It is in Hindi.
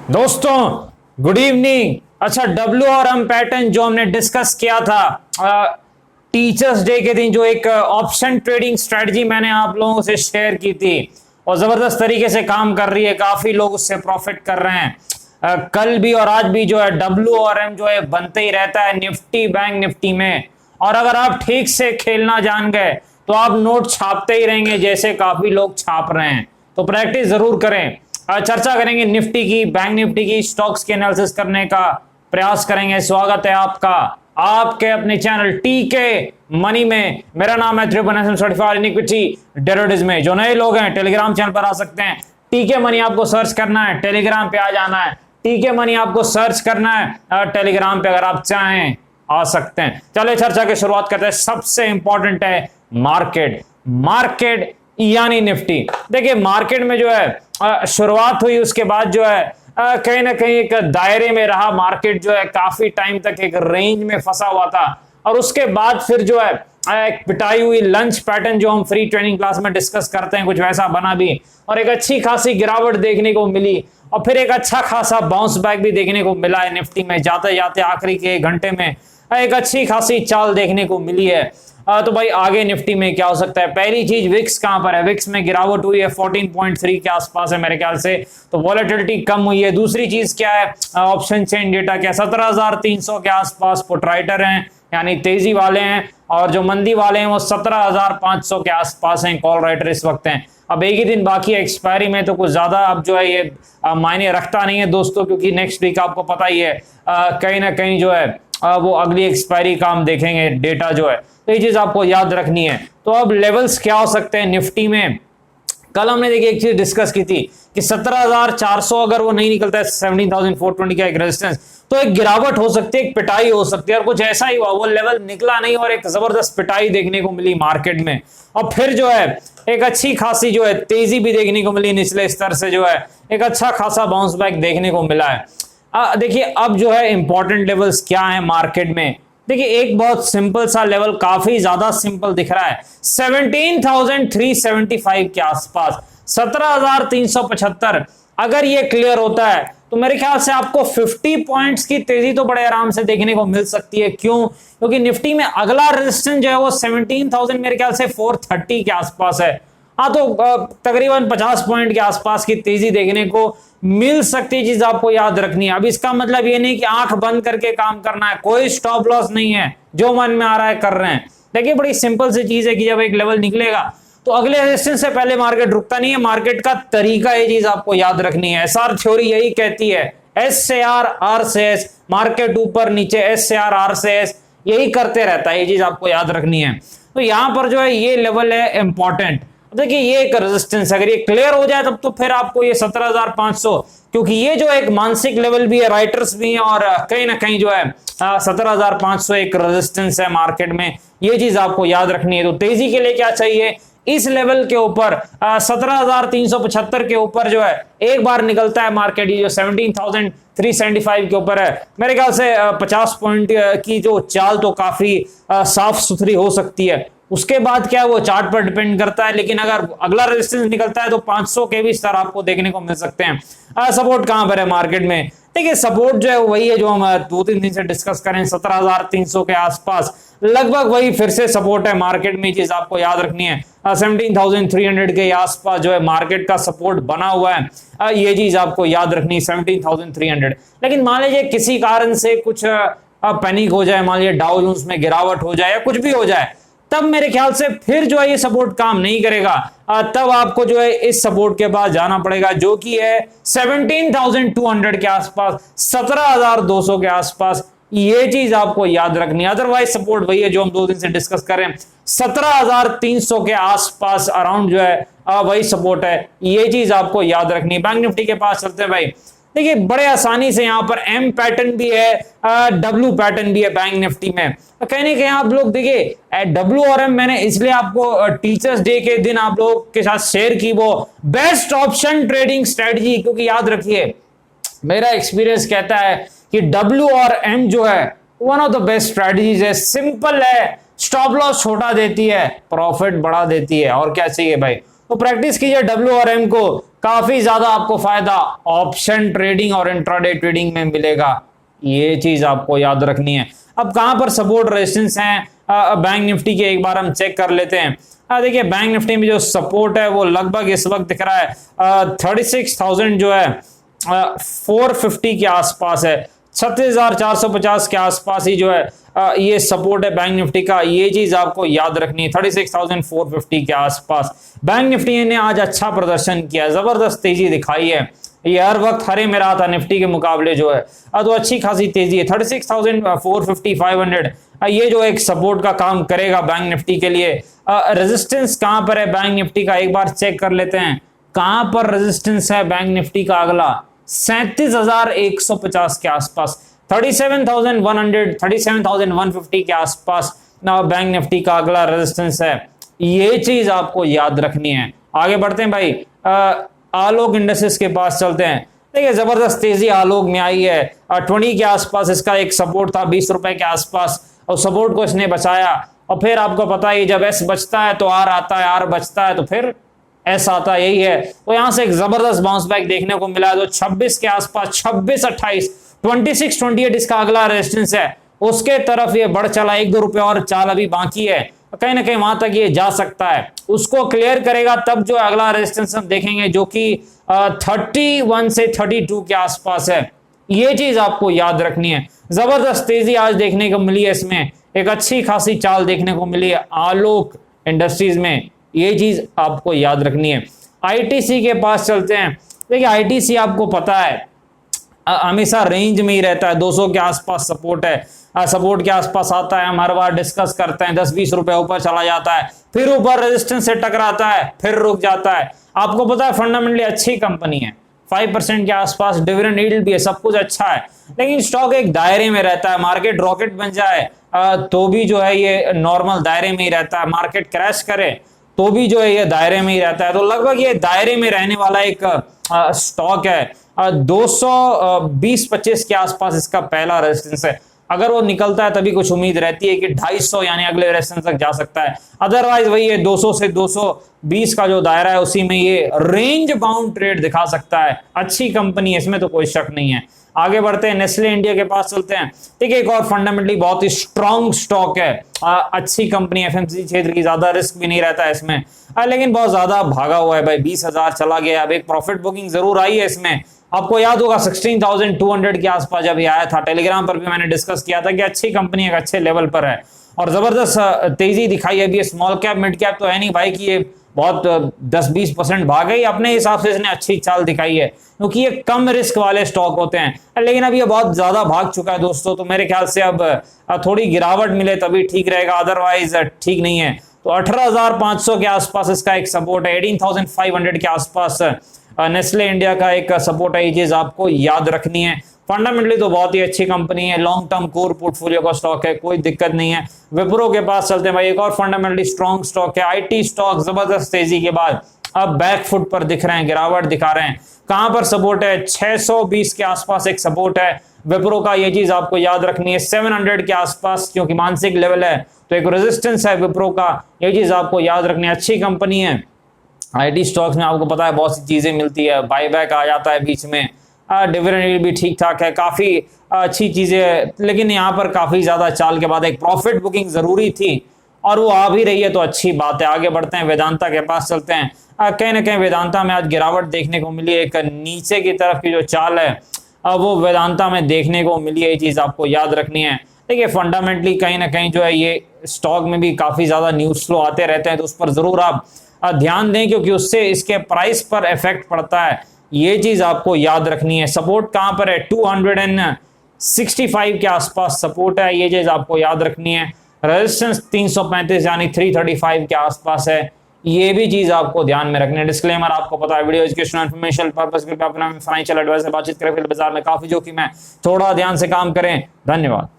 दोस्तों गुड इवनिंग। अच्छा, डब्ल्यू और एम पैटर्न जो हमने डिस्कस किया था टीचर्स डे के दिन, जो एक ऑप्शन ट्रेडिंग स्ट्रेटजी मैंने आप लोगों से शेयर की थी और जबरदस्त तरीके से काम कर रही है, काफी लोग उससे प्रॉफिट कर रहे हैं। कल भी और आज भी जो है डब्ल्यू और एम जो है बनते ही रहता है निफ्टी बैंक निफ्टी में। और अगर आप ठीक से खेलना जान गए तो आप नोट छापते ही रहेंगे जैसे काफी लोग छाप रहे हैं। तो प्रैक्टिस जरूर करें। चर्चा करेंगे निफ्टी की, बैंक निफ्टी की, स्टॉक्स के एनालिसिस करने का प्रयास करेंगे। स्वागत है आपका आपके अपने चैनल टीके मनी में। मेरा नाम है त्रिभुवन सर्टिफाइड इक्विटी डेरिवेटिव्स में। जो नए लोग हैं टेलीग्राम चैनल पर आ सकते हैं। टीके मनी आपको सर्च करना है, टेलीग्राम पे आ जाना है। टीके मनी आपको सर्च करना है टेलीग्राम पे, अगर आप चाहें आ सकते हैं। चलिए चर्चा की शुरुआत करते हैं। सबसे इंपॉर्टेंट है मार्केट यानी निफ्टी। देखिए मार्केट में जो है शुरुआत हुई, उसके बाद जो है कहीं ना कहीं एक दायरे में रहा। मार्केट जो है काफी टाइम तक एक रेंज में फंसा हुआ था और उसके बाद फिर जो है एक पिटाई हुई। लंच पैटर्न जो हम फ्री ट्रेनिंग क्लास में डिस्कस करते हैं कुछ वैसा बना भी, और एक अच्छी खासी गिरावट देखने को मिली और फिर एक अच्छा खासा बाउंस बैक भी देखने को मिला है निफ्टी में। जाते जाते आखिरी के घंटे में एक अच्छी खासी चाल देखने को मिली है। तो भाई आगे निफ्टी में क्या हो सकता है? पहली चीज विक्स कहां पर है? विक्स में गिरावट हुई है, 14.3 के आसपास है मेरे ख्याल से, तो वॉलेटिलिटी कम हुई है। दूसरी चीज क्या है? ऑप्शन चेन डेटा क्या, 17,300 के आसपास पुटराइटर हैं यानी तेजी वाले हैं, और जो मंदी वाले हैं वो 17,500 के आसपास हैं, कॉल राइटर इस वक्त हैं। अब एक ही दिन बाकी है एक्सपायरी में, तो कुछ ज्यादा अब जो है ये मायने रखता नहीं है दोस्तों, क्योंकि नेक्स्ट वीक आपको पता ही है कहीं ना कहीं जो है वो अगली एक्सपायरी का हम देखेंगे डेटा जो है, तो ये चीज आपको याद रखनी है। तो अब लेवल्स क्या हो सकते हैं निफ्टी में? कल हमने देखिए एक चीज डिस्कस की थी कि 17,400 अगर वो नहीं निकलता है, 17,420 का एक रेजिस्टेंस, तो एक गिरावट हो सकती है, एक पिटाई हो सकती है। और कुछ ऐसा ही हुआ, वो लेवल निकला नहीं और एक जबरदस्त पिटाई देखने को मिली मार्केट में। और फिर जो है एक अच्छी खासी जो है तेजी भी देखने को मिली, निचले स्तर से जो है एक अच्छा खासा बाउंस बैक देखने को मिला है। देखिए अब जो है इंपॉर्टेंट लेवल्स क्या है मार्केट में। देखिए एक बहुत सिंपल सा लेवल, काफी ज्यादा सिंपल दिख रहा है, 17,375 के आसपास, 17,375। अगर ये क्लियर होता है तो मेरे ख्याल से आपको 50 पॉइंट्स की तेजी तो बड़े आराम से देखने को मिल सकती है। क्यों? क्योंकि निफ्टी में अगला रेजिस्टेंस जो है वो 17,000 मेरे ख्याल से 430 के आसपास है। हाँ, तो तकरीबन 50 पॉइंट के आसपास की तेजी देखने को मिल सकती है। चीज आपको याद रखनी है। अब इसका मतलब ये नहीं कि आंख बंद करके काम करना है, कोई स्टॉप लॉस नहीं है, जो मन में आ रहा है कर रहे हैं। देखिए बड़ी सिंपल सी चीज है कि जब एक लेवल निकलेगा तो अगले रेजिस्टेंस से पहले मार्केट रुकता नहीं है। मार्केट का तरीका, ये चीज आपको याद रखनी है। एसआर थ्योरी यही कहती है, एस से आर, आर से एस, मार्केट ऊपर नीचे, एस से आर से एस, यही करते रहता है। ये चीज आपको याद रखनी है। तो यहां पर जो है ये लेवल है इंपॉर्टेंट। देखिए ये एक रेजिस्टेंस, अगर ये क्लियर हो जाए तब तो फिर आपको ये 17,500, क्योंकि ये जो एक मानसिक लेवल भी है, राइटर्स भी हैं, और कहीं ना कहीं जो है 17,500 एक रेजिस्टेंस है मार्केट में। ये चीज आपको याद रखनी है। तो तेजी के लिए क्या चाहिए? इस लेवल के ऊपर 17,375 के ऊपर जो है एक बार निकलता है मार्केट, ये जो 17,375 के ऊपर है, मेरे ख्याल से 50 पॉइंट की जो चाल तो काफी साफ सुथरी हो सकती है। उसके बाद क्या है वो चार्ट पर डिपेंड करता है, लेकिन अगर अगला रेजिस्टेंस निकलता है तो 500 के भी स्तर आपको देखने को मिल सकते हैं। सपोर्ट कहां पर है मार्केट में? देखिए सपोर्ट जो है वही है जो हम 2-3 दिन से डिस्कस करें, 17,300 के आसपास लगभग वही फिर से सपोर्ट है मार्केट में। चीज आपको याद रखनी है 17,300 के आसपास जो है मार्केट का सपोर्ट बना हुआ है। ये चीज आपको याद रखनी है 17,300। लेकिन मान लीजिए किसी कारण से कुछ पैनिक हो जाए, मान लीजिए डाउ जोन्स में गिरावट हो जाए या कुछ भी हो जाए, तब मेरे ख्याल से फिर जो है ये सपोर्ट काम नहीं करेगा। तब आपको जो है इस सपोर्ट के पास जाना पड़ेगा, जो कि है 17,200 के आसपास, 17,200 के आसपास। ये चीज आपको याद रखनी है। अदरवाइज सपोर्ट वही है जो हम 2 दिन से डिस्कस कर रहे हैं, 17,300 के आसपास अराउंड जो है वही सपोर्ट है। ये चीज आपको याद रखनी है। बैंक निफ्टी के पास चलते हैं भाई। देखिए बड़े आसानी से यहाँ पर एम पैटर्न भी है, डब्ल्यू पैटर्न भी है बैंक निफ्टी में। कहीं ना कहीं आप लोग देखिए डब्ल्यू और एम मैंने इसलिए आपको टीचर्स डे के दिन आप लोगों के साथ शेयर की, वो बेस्ट ऑप्शन ट्रेडिंग स्ट्रेटजी, क्योंकि याद रखिए मेरा एक्सपीरियंस कहता है कि डब्ल्यू और एम जो है one of the best strategies है। सिंपल है, स्टॉप लॉस छोटा देती है, प्रॉफिट बढ़ा देती है, और क्या चाहिए भाई। तो प्रैक्टिस कीजिए डब्ल्यू और एम को, काफी ज्यादा आपको फायदा ऑप्शन ट्रेडिंग और इंट्राडे ट्रेडिंग में मिलेगा, ये चीज आपको याद रखनी है। अब कहां पर सपोर्ट रेजिस्टेंस है बैंक निफ्टी के एक बार हम चेक कर लेते हैं। देखिए बैंक निफ्टी में जो सपोर्ट है वो लगभग इस वक्त दिख रहा है 36,000 जो है 450 के आसपास है, 36,450 के आसपास ही जो है ये सपोर्ट है बैंक निफ्टी का, ये चीज आपको याद रखनी है 36,450 के आसपास। बैंक निफ्टी ने आज अच्छा प्रदर्शन किया, जबरदस्त तेजी दिखाई है, ये हर वक्त हरे में रहा था निफ्टी के मुकाबले जो है, तो अच्छी खासी तेजी है 36,450 500 ये जो एक सपोर्ट का काम करेगा बैंक निफ्टी के लिए। रेजिस्टेंस कहां पर है बैंक निफ्टी का एक बार चेक कर लेते हैं, कहां पर रेजिस्टेंस है बैंक निफ्टी का अगला 37,150 के आसपास, 37,100 37,150 के आसपास बैंक निफ्टी का अगला रेजिस्टेंस है, ये चीज आपको याद रखनी है। आगे बढ़ते हैं भाई, आलोक इंडस्ट्रीज के पास चलते हैं। देखिए जबरदस्त तेजी आलोक में आई है, 20 के आसपास इसका एक सपोर्ट था 20 रुपए के आसपास, और सपोर्ट को इसने बचाया, और फिर आपको पता है जब एस बचता है तो आर आता है, आर बचता है तो फिर एस आता है, यही है। तो यहां से एक जबरदस्त बाउंस बैक देखने को मिला है, तो 26 के आसपास 26-28 26-28 इसका अगला रेजिस्टेंस है, उसके तरफ ये बढ़ चला, 1-2 रुपए और चाल अभी बाकी है, कहीं ना कहीं वहां तक ये जा सकता है, उसको क्लियर करेगा तब जो अगला रेजिस्टेंस हम देखेंगे जो कि 31 से 32 के आसपास है, ये चीज आपको याद रखनी है। जबरदस्त तेजी आज देखने को मिली है, इसमें एक अच्छी खासी चाल देखने को मिली है आलोक इंडस्ट्रीज में, ये चीज आपको याद रखनी है। आईटीसी के पास चलते हैं। देखिए आईटीसी आपको पता है हमेशा रेंज में ही रहता है, 200 के आसपास सपोर्ट है, सपोर्ट के आसपास आता है, हम हर बार डिस्कस करते हैं, 10-20 रुपए ऊपर चला जाता है, फिर ऊपर रेजिस्टेंस से टकराता है, फिर रुक जाता है। आपको पता है फंडामेंटली अच्छी कंपनी है, 5% के आसपास डिविडेंड यील्ड भी है, सब कुछ अच्छा है, लेकिन स्टॉक एक दायरे में रहता है, मार्केट रॉकेट बन जाए तो भी जो है ये नॉर्मल दायरे में ही रहता है, मार्केट क्रैश करे तो भी जो है ये दायरे में ही रहता है, तो लगभग ये दायरे में रहने वाला एक स्टॉक है। 220-25 के आसपास इसका पहला रेजिस्टेंस है, अगर वो निकलता है तभी कुछ उम्मीद रहती है कि 250 यानी अगले रेजिस्टेंस तक जा सकता है, अदरवाइज वही है 200 से 220 का जो दायरा है उसी में ये रेंज बाउंड ट्रेड दिखा सकता है। अच्छी कंपनी है, इसमें तो कोई शक नहीं है। आगे बढ़ते हैं, नेस्ले इंडिया के पास चलते हैं। देखिए एक और फंडामेंटली बहुत ही स्ट्रॉन्ग स्टॉक है, अच्छी कंपनी, एफएमसीजी क्षेत्र की, ज्यादा रिस्क भी नहीं रहता है इसमें, लेकिन बहुत ज्यादा भागा हुआ है भाई, 20,000 चला गया। अब एक प्रॉफिट बुकिंग जरूर आई है इसमें, आपको याद होगा 16,200 के आसपास जब ये आया था, टेलीग्राम पर भी मैंने डिस्कस किया था कि अच्छी कंपनी एक अच्छे लेवल पर है, और जबरदस्त तेजी दिखाई है। अभी स्मॉल कैप मिड कैप तो है नहीं भाई कि ये बहुत 10-20% भाग गई, अपने हिसाब से इसने अच्छी चाल दिखाई है, क्योंकि ये कम रिस्क वाले स्टॉक होते हैं, लेकिन अब ये बहुत ज्यादा भाग चुका है दोस्तों, तो मेरे ख्याल से अब थोड़ी गिरावट मिले तभी ठीक रहेगा, अदरवाइज ठीक नहीं है। तो 18,500 के आसपास इसका एक सपोर्ट है, 18,500 के आसपास नेस्ले इंडिया का एक सपोर्ट है, ये चीज आपको याद रखनी है। फंडामेंटली तो बहुत ही अच्छी कंपनी है, लॉन्ग टर्म कोर पोर्टफोलियो का स्टॉक है, कोई दिक्कत नहीं है। विप्रो के पास चलते हैं भाई, एक और फंडामेंटली स्ट्रॉन्ग स्टॉक है, आईटी स्टॉक जबरदस्त तेजी के बाद अब बैक फुट पर दिख रहे हैं, गिरावट दिखा रहे हैं। कहां पर सपोर्ट है? 620 के आसपास एक सपोर्ट है विप्रो का, ये चीज आपको याद रखनी है। 700 के आसपास क्योंकि मानसिक लेवल है तो एक रेजिस्टेंस है विप्रो का, ये चीज आपको याद रखनी है। अच्छी कंपनी है, आईटी स्टॉक्स में आपको पता है बहुत सी चीजें मिलती है, बायबैक आ जाता है बीच में, डिविडेंड भी ठीक ठाक है, काफी अच्छी चीजें, लेकिन यहाँ पर काफी ज्यादा चाल के बाद एक प्रॉफिट बुकिंग जरूरी थी और वो आ भी रही है, तो अच्छी बात है। आगे बढ़ते हैं, वेदांता के पास चलते हैं। कहीं ना कहीं वेदांता में आज गिरावट देखने को मिली, एक नीचे की तरफ की जो चाल है वो वेदांता में देखने को मिली है, ये चीज आपको याद रखनी है। देखिए फंडामेंटली कहीं ना कहीं जो है ये स्टॉक में भी काफी ज्यादा न्यूज फ्लो आते रहते हैं, तो उस पर जरूर आप ध्यान दें, क्योंकि उससे इसके प्राइस पर इफेक्ट पड़ता है, ये चीज आपको याद रखनी है। सपोर्ट कहां पर है? 265 के आसपास सपोर्ट है, ये चीज आपको याद रखनी है। रेजिस्टेंस 335 यानी 335 के आसपास है, ये भी चीज आपको ध्यान में रखनी है। डिस्क्लेमर आपको पता है, वीडियो एजुकेशनल इन्फॉर्मेशन पर्पस के लिए अपना फाइनेंशियल एडवाइस बातचीत करें, फिर बाजार में काफी जोखिम है, थोड़ा ध्यान से काम करें। धन्यवाद।